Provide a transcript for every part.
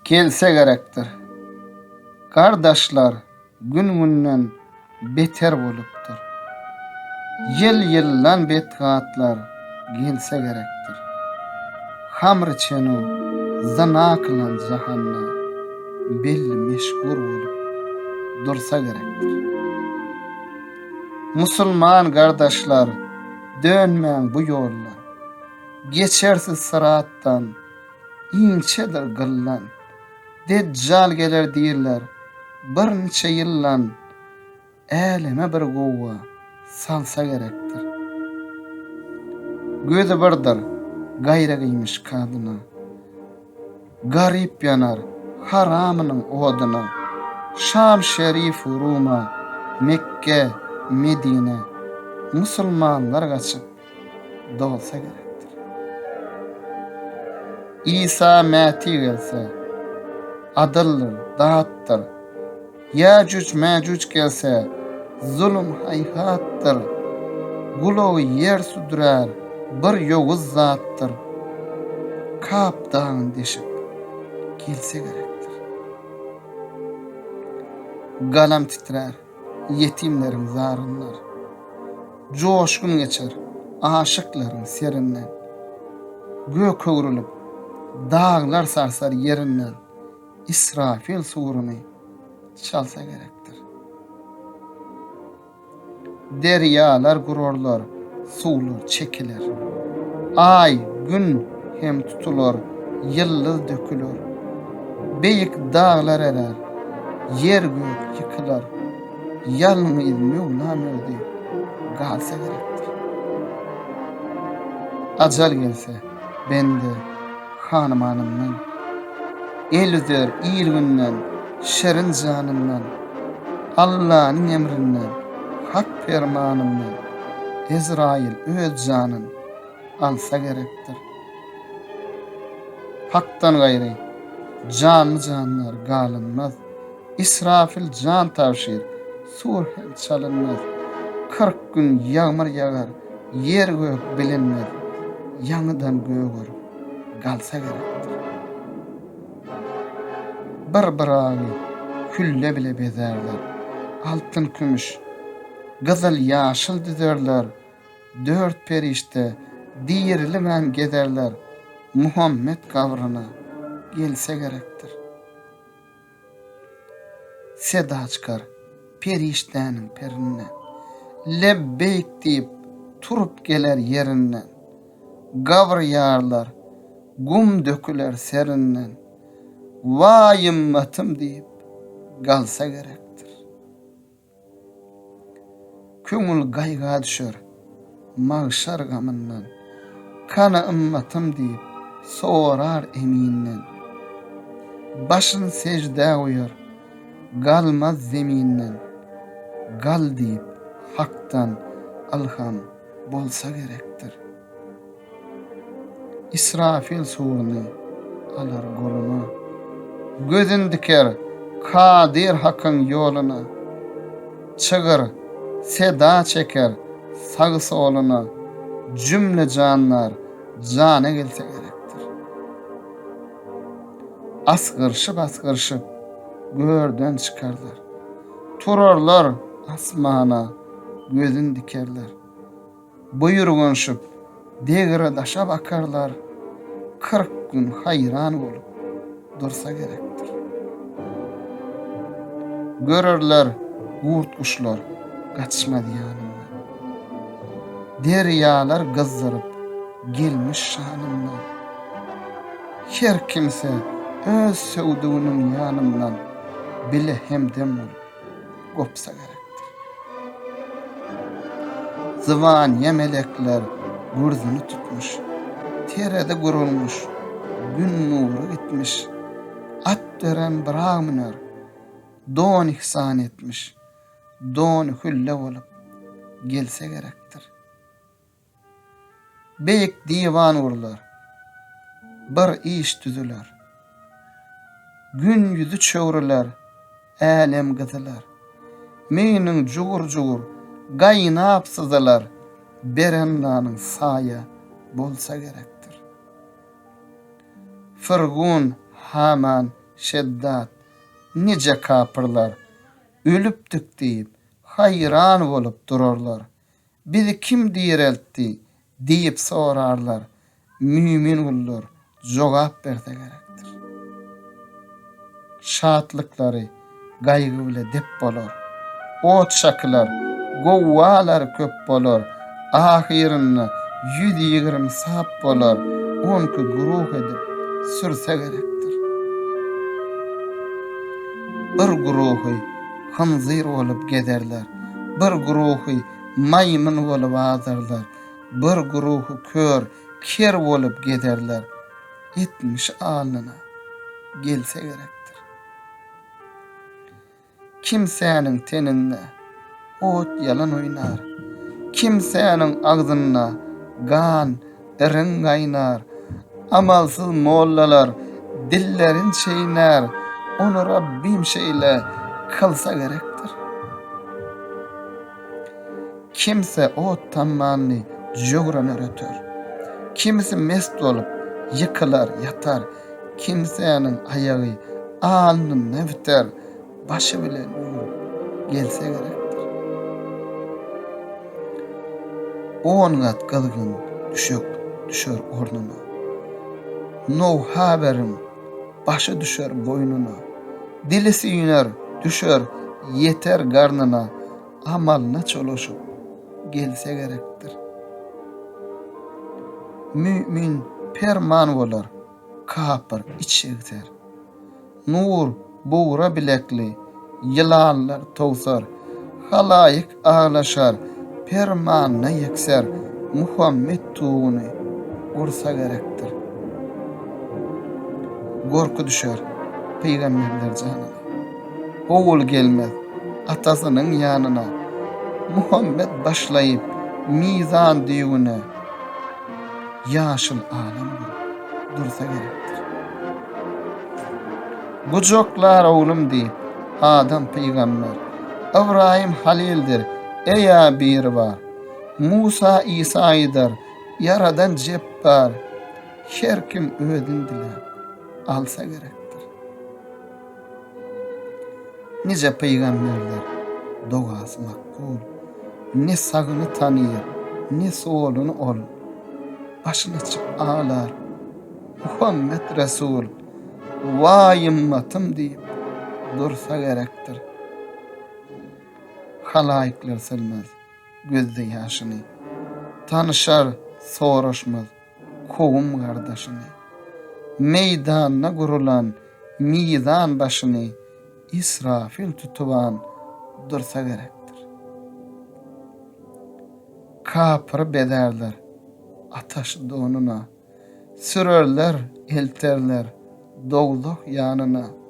Gelse gerektir. Kardeşler gün-günden beter bolupdyr. Yıl-yıllan betgatlar gelse gerektir. Hamr çenu zana kılan jahanna belli meşgur bolup dursa gerektir. Musulman kardeşler dönmeyen bu yollar. Geçersiz sırattan inçedir gıllan. Deccal geler diýirler. Bir neçe ýyllan eleme bir gowa salsa gerektir. Gözü birdir, gaýra giymiş kadyna. Garip yanar haramynyň oduna. Şam şerif Ruma, Mekke, Medine, musulmanlar gaçyp dolsa gerektir. İsa mäti gelse, adyllyr, datdyr. Yäcuc mäcuc gelse, zulüm hayhatdyr. Gulowy yer südürär, bir ýoguz zatdyr. Kap dağın deşip gelse gerektir. Galam titrer, yetimlerin zarynlar. Joşgun geçer, aşıkların serinden. Gök köwrülüp, dağlar sarsar yerinden. İsrafil suruny çalsa gerektir. Deryalar gururlar, suwlar çekiler. Ay, gün hem tutulur, yıldız dökülür. Beyik dağlar erer, yer gök yıkılar. Yalnız Mevlam öldü, galsa gerektir. Acal gelse, bende, hanımanımdan, el üzer iyilgünden, şerin canımdan, Allah'ın emrinden, hak fermanımdan, Ezrail öz canın alsa gerektir. Haktan gaýry canlı canlar galınmaz. İsrafil can tavşir, sur hem çalınmaz. 40 gün yağmur yağar, yer gök bilinmez. Yanıdan göğür, galsa gerektir. Bir ağabey, külle bile bezerler. Altın kümüş, gızıl yaşıl düzerler. 4 perişte, diyirlimen gezerler. Muhammed kavrına gelse gerektir. Seda çıkar periştenin perinden. Lebbeyk deyip turup geler yerinden. Gavr yağarlar, gum döküler serinden. Vay ümmetim deyip galsa gerektir. Köngül gaýga düşer, mahşer gamından. Kana ümmetim deyip sorar eminden. Başın secde uyar, galmaz zeminden. Gal deyip haktan alham bolsa gerektir. İsrafil suruny alar goluna. Gözün diker kadir hakkın yoluna. Çığır, seda çeker sağ soluna. Cümle canlar cana gelse gerektir. Asgırşıp görden çıkarlar. Turarlar asmana gözün dikerler. Buyurgunşup degire daşa bakarlar. 40 gün hayran olup dursa gerektir. Görürler gurt kuşlar kaçmadı yanımdan. Deryalar gızdırıp gelmiş şanımdan. Her kimse öz sevduğunun yanımdan bile hemdem olup kopsa gerektir. Zıvaniye melekler gürzünü tutmuş, terede gurulmuş, gün nuru gitmiş, at dören brahminer, don ihsan etmiş, don hülle olup gelse gerektir. Beyik divan urlar, bir iş tüzüler, gün yüzü çöwrüler, elem gıdılar, meynin cugur gaynap sızalar, berenlanın saya bolsa gerektir. Fırgun, Haman, şeddat, nice kapırlar, ölüpdük diýip hayran bolup durarlar. Bizi kim diýereltdi diýip sorarlar. Mümin ullar jogap berse gerekdir. Şatlykları gaýgy bile dep bolar. Ot şakylar, gowwalar köp bolar. Ahirinde 120 sap bolar. Onky guruh edip sürse gerekdir. Bir guruhy hanzyr bolup gederler. Bir guruhy maýmyn bolup azarlar. Bir guruhy kör, ker bolup gederler. 70 alnına gelse gerekdir. Kimsenin teninde ot yalan oynar. Kimsenin agzynda gan, erin gaynar. Amalsız mollalar dillerin çeýner. Onu Rabbim şeýle kılsa gerektir. Kimse ot tammanny jogran öter. Kimisi mest olup yıkılar, yatar. Kimsenin ayağı alnına biter. Başı bile gelse gerektir. 10 kat kılgın düşer ornuna. No haberim başı düşer boynuna. Dili süýner düşer yeter garnına. Amalına çoluşup gelse gerektir. Mümin perman bolar, kapır içegzer. Nur buğra bilekli, yılanlar towsar. Halayık ağlaşar, permanına yekser. Muhammed tuğunu ursa gerektir. Gorku düşer peygamberler canına. Oğul gelmez atasının yanına. Muhammed başlayıp mizan diýüne ýaşyl alem dursa gerektir. Gujoklar oğlum diýip Adam peygamber, Ibrahim halildir, eýa bir var. Musa İsa'ydır, yaradan jebbar. Her kim ödün diler, alsa gerektir. Nice peygamberler dogasy makbul. Ne sagyny tanýar, ne soğuluny ol. Başyny açyp ağlar. Muhammed Resul, vay ümmetім diýip dursa gerektir. Halaýyklar silmez gözde ýaşyny. Tanışar, soraşmaz kowum gardaşyny. Meýdanyna gurulan mizan başyny İsrafil tutuban dursa gerektir. Kapır bederler ataş donuna. Sürerler, elterler dowluk yanına.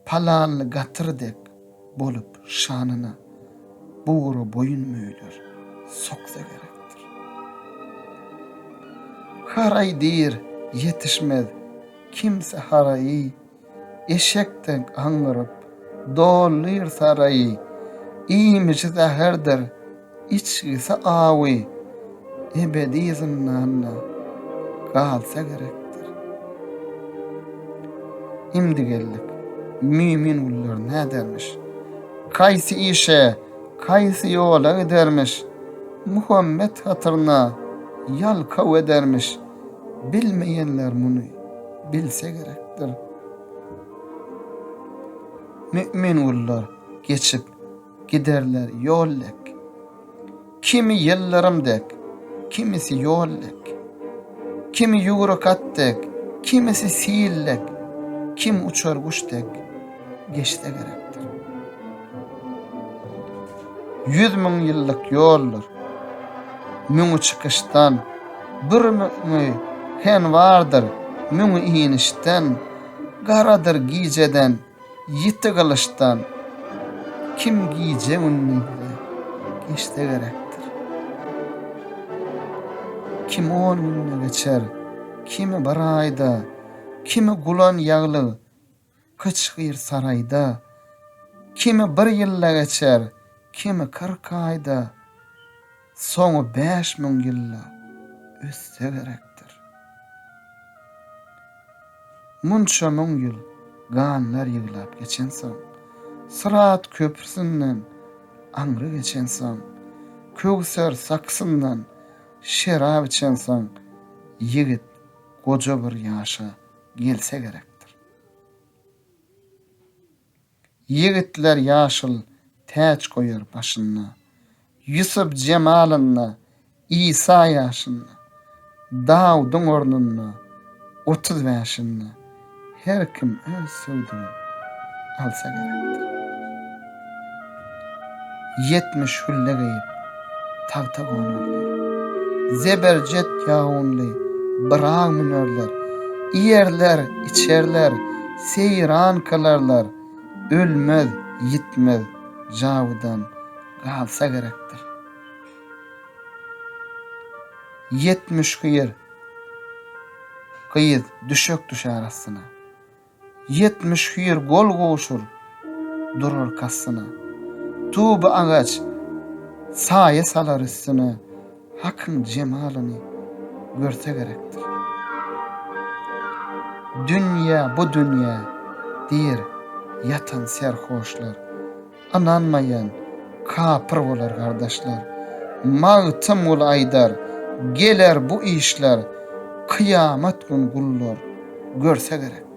Palanly gatyrdek bolup şanyna. Buğra boyun möýler soksa gerektir. Haray diýir yetişmez kimse harayi. Eşekten aňyryp dolýar sarayi. İýmişi zäherdir, içgisi awy. Ebedi zindanna galsa gerektir. Imdi geldik. Mümin ullar ne dermiş? Kaýsy işe, kaýsy ýola gidermiş? Muhammed hatyryna ýalkaw edermiş. Bilmeýänler muny bilse gerektir. Mümin ullar geçip giderler ýollek. Kimi ýellarimdek, kimisi ýollek. Kimi ýugurukatdek, kimisi siýillek. Kim uçar kuşdek geçse gerektir. 100 000 ýyllyk ýollar. Müňi çykyşdan bir müňi hen vardır. Müňi iňişden garadır gijeden, ýiti kılıçdan. Kim gije ünni geçse gerektir. Kim 10 gününe geçer, kimi bir ayda, kimi gulan ýagly kıçgyr sarayda, kimi 1 ýylla geçer, kimi 40 aýda, soňy 5000 ýylla össe gerektir. Munça müň ýyl ganlar ýyglap geçensoň, Sırat köprüsünden aňry geçensoň, Kögser saksyndan şerap içensoň, ýigit goja bir ýaşa gelse gerekdir. Ýigitler ýaşyl täç goýar başyna, Ýusuf jemalyna, İsa ýaşyna, Dawudyň ornuna, 30 ýaşyna, her kim öz söwdüni alsa gerekdir. 70 hülle geyip tagta gonarlar. Zeberjet ýağunly bırağı minörler. Iyerler, içerler, seyran kılarlar. Ölmez, yitmez, jawdan galsa gerekdir. 70 hıyır kıyız düşök düşer arasına. 70 hıyır gol goşur durur kassına. Tuğba ağaç saye salar üstüne, Hakkın cemalini görse gerektir. Dünya bu dünya dir yatan serhoşlar, ananmayan kapır olar kardeşler. Mağtım ol aydar, geler bu işler, kıyamet gün gullar görse gerek.